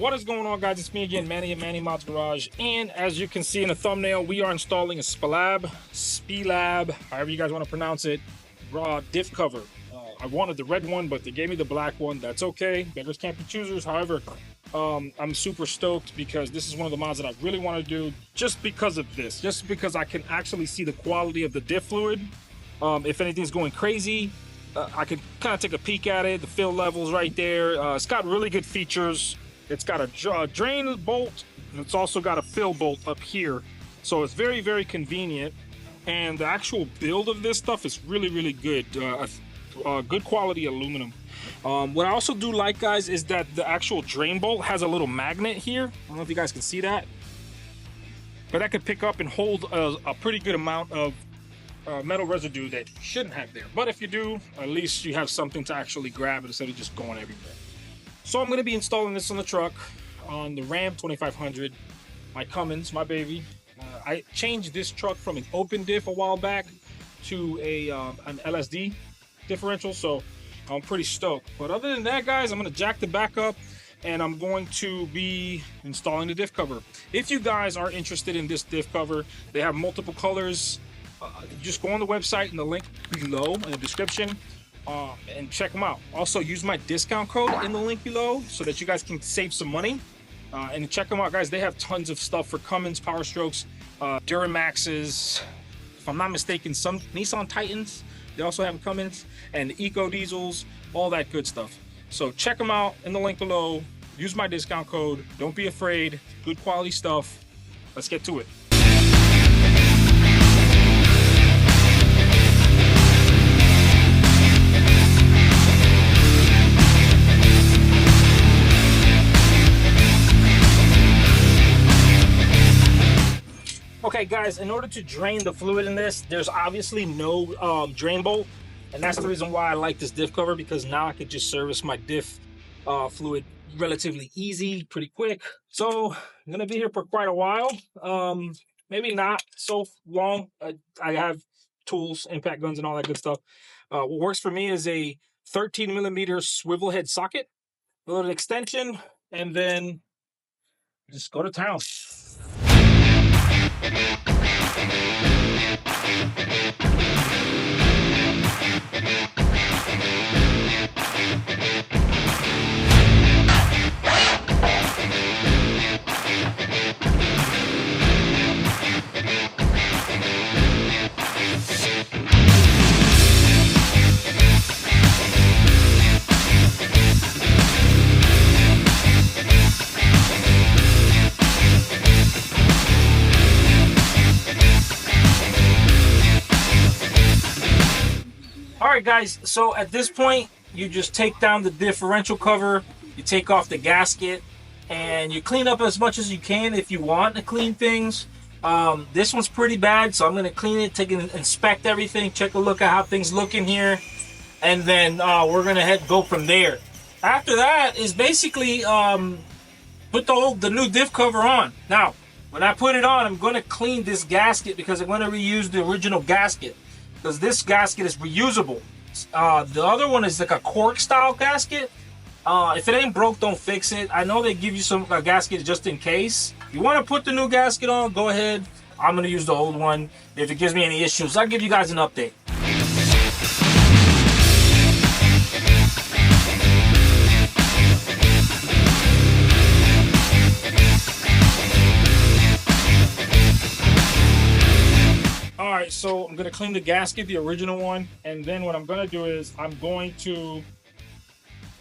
What is going on, guys? It's me again, Manny at Manny Mods Garage, and as you can see in the thumbnail, we are installing a Spelab, however you guys want to pronounce it, raw diff cover. I wanted the red one, but they gave me the black one. That's okay. Beggars can't be choosers. However, I'm super stoked because this is one of the mods that I really want to do just because of this. Just because I can actually see the quality of the diff fluid. If anything's going crazy, I could kind of take a peek at it. The fill levels right there. It's got really good features. It's got a drain bolt, and it's also got a fill bolt up here. So it's very, very convenient. And the actual build of this stuff is really, really good. Good quality aluminum. What I also do like, guys, is that the actual drain bolt has a little magnet here. I don't know if you guys can see that, but that could pick up and hold a pretty good amount of metal residue that you shouldn't have there. But if you do, at least you have something to actually grab it instead of just going everywhere. So I'm going to be installing this on the truck, on the Ram 2500, my Cummins, my baby. I changed this truck from an open diff a while back to an LSD differential, so I'm pretty stoked. But other than that, guys, I'm going to jack the back up and I'm going to be installing the diff cover. If you guys are interested in this diff cover, they have multiple colors. Just go on the website in the link below in the description and check them out. Also, use my discount code in the link below so that you guys can save some money. And check them out, guys. They have tons of stuff for Cummins, Power Strokes, Duramaxes. If I'm not mistaken, some Nissan Titans. They also have Cummins and Eco Diesels, all that good stuff. So check them out in the link below. Use my discount code. Don't be afraid. Good quality stuff. Let's get to it. Okay, guys, in order to drain the fluid in this, there's obviously no drain bolt, and that's the reason why I like this diff cover, because now I could just service my diff fluid relatively easy, pretty quick. So I'm gonna be here for quite a while, maybe not so long. I have tools, impact guns, and all that good stuff. What works for me is a 13mm swivel head socket, a little extension, and then just go to town. Alright, guys, so at this point you just take down the differential cover, you take off the gasket, and you clean up as much as you can if you want to clean things. This one's pretty bad, so I'm going to clean it, take and inspect everything, check a look at how things look in here, and then we're going to go from there. After that is basically put the new diff cover on. Now, when I put it on, I'm going to clean this gasket because I'm going to reuse the original gasket, because this gasket is reusable. The other one is like a cork style gasket. If it ain't broke, don't fix it. I know they give you some gasket just in case. If you want to put the new gasket on, go ahead. I'm going to use the old one. If it gives me any issues, I'll give you guys an update. Alright, so I'm going to clean the gasket, the original one, and then what I'm going to do is I'm going to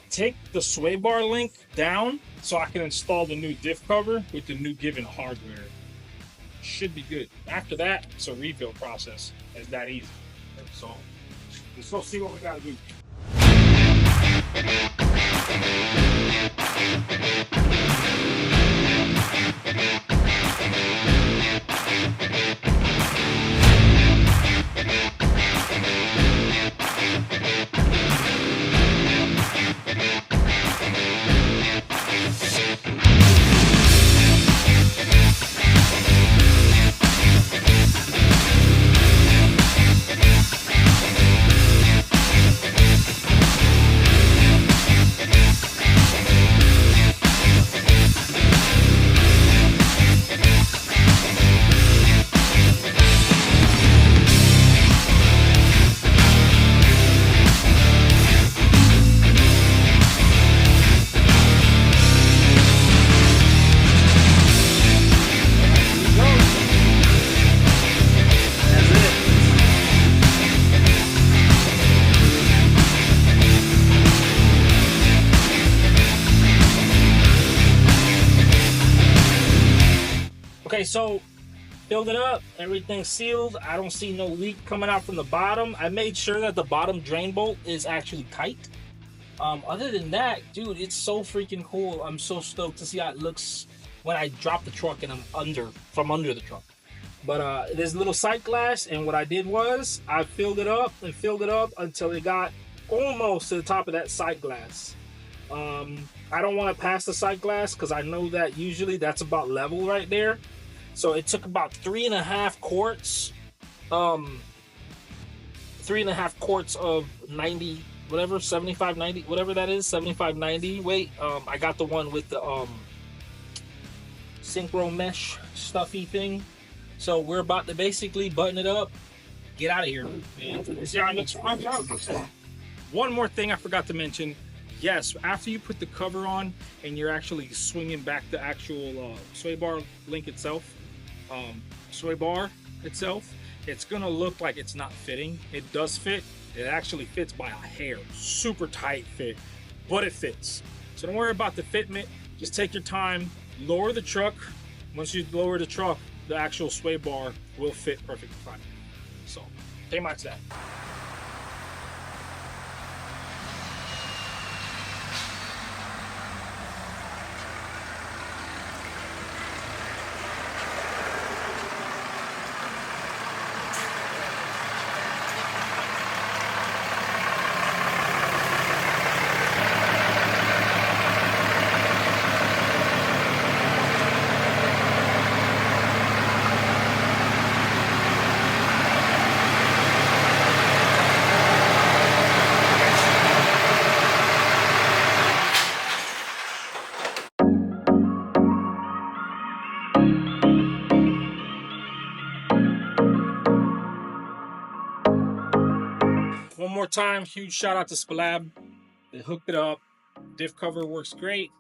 take the sway bar link down so I can install the new diff cover with the new given hardware. Should be good. After that, it's a refill process. It's that easy. So let's go see what we got to do. So filled it up, everything's sealed. I don't see no leak coming out from the bottom. I made sure that the bottom drain bolt is actually tight. Other than that, dude, it's so freaking cool. I'm so stoked to see how it looks when I drop the truck and I'm from under the truck. But there's a little sight glass, and what I did was I filled it up and filled it up until it got almost to the top of that sight glass. I don't want to pass the sight glass because I know that usually that's about level right there. So it took about 3.5 quarts, 3.5 quarts of 90, whatever, 75, 90, whatever that is, 75, 90 weight. I got the one with the synchro mesh stuffy thing. So we're about to basically button it up, get out of here. One more thing I forgot to mention. Yes, after you put the cover on and you're actually swinging back the actual sway bar link itself, it's gonna look like it's not fitting. It does fit. It actually fits by a hair. Super tight fit, but it fits. So don't worry about the fitment. Just take your time, lower the truck. Once you lower the truck, the actual sway bar will fit perfectly fine. So, pretty much that. One more time, huge shout out to Spelab. They hooked it up. Diff cover works great.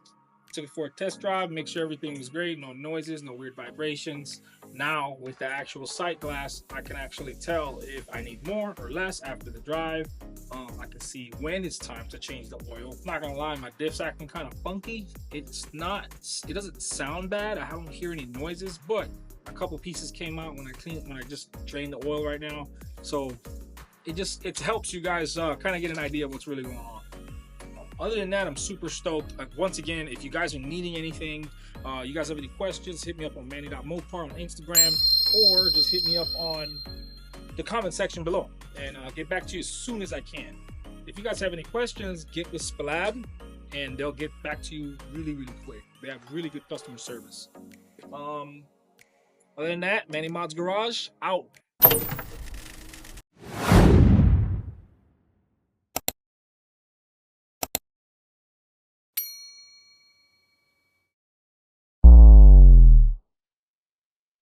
Took it for a test drive, make sure everything was great, no noises, no weird vibrations. Now with the actual sight glass, I can actually tell if I need more or less after the drive. I can see when it's time to change the oil. Not gonna lie, my diff's acting kind of funky. It doesn't sound bad. I don't hear any noises, but a couple pieces came out when I just drained the oil right now. So it helps you guys kind of get an idea of what's really going on. Other than that, I'm super stoked. Once again, if you guys are needing anything, you guys have any questions, hit me up on manny.mopar on Instagram, or just hit me up on the comment section below, and I'll get back to you as soon as I can. If you guys have any questions, get with Spelab, and they'll get back to you really, really quick. They have really good customer service. Other than that, Manny Mod's Garage, out.